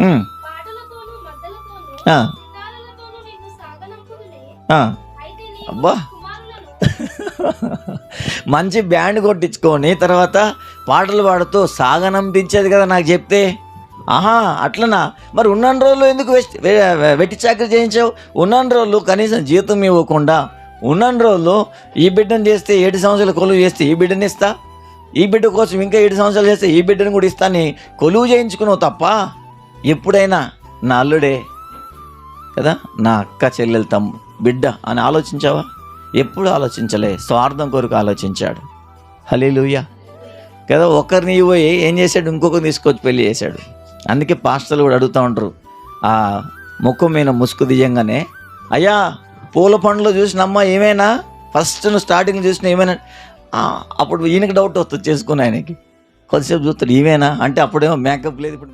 ఉమ్, పాటలతోనూ మద్దలతోనూ ఆ, గిటారులతోనూ నిన్ను సాగనంపుదునే. ఆ. అయితే నీవు అబ్బా, నీ కుమారులను మంచి బ్యాండ్ కొట్టించుకొని తర్వాత పాటలు పాడుతూ సాగనంపించేది కదా నాకు చెప్తే. ఆహా, అట్లనా? మరి ఉన్నన్ని రోజులు ఎందుకు వెట్టి చాకరీ చేయించావు? ఉన్నన్ని రోజులు కనీసం జీతం ఇవ్వకుండా ఉన్నన్ని రోజులు ఈ బిడ్డను చేస్తే 7 సంవత్సరాలు కొలువు చేస్తే ఈ బిడ్డని ఇస్తా, ఈ బిడ్డ కోసం ఇంకా 7 సంవత్సరాలు చేస్తే ఈ బిడ్డను కూడా ఇస్తాని కొలువు చేయించుకున్నావు తప్ప ఎప్పుడైనా నా అల్లుడే కదా, నా అక్క చెల్లెలు బిడ్డ అని ఆలోచించావా? ఎప్పుడు ఆలోచించలే. స్వార్థం కొరకు ఆలోచించాడు. హల్లెలూయా కదా. ఒకరిని పోయి ఏం చేశాడు, ఇంకొకరిని తీసుకొచ్చి పెళ్లి చేశాడు. అందుకే పాస్టర్లు కూడా అడుగుతూ ఉంటారు, ఆ ముఖం మీద ముసుగు దియంగానే, అయ్యా పూల పండ్లు చూసినమ్మా ఏమైనా, ఫస్ట్ స్టార్టింగ్ చూసిన ఏమైనా, అప్పుడు ఈయనకి డౌట్ వస్తుంది చేసుకుని, ఆయనకి కొద్దిసేపు చూస్తాడు ఏమైనా అంటే, అప్పుడేమో మేకప్ లేదు, ఇప్పుడు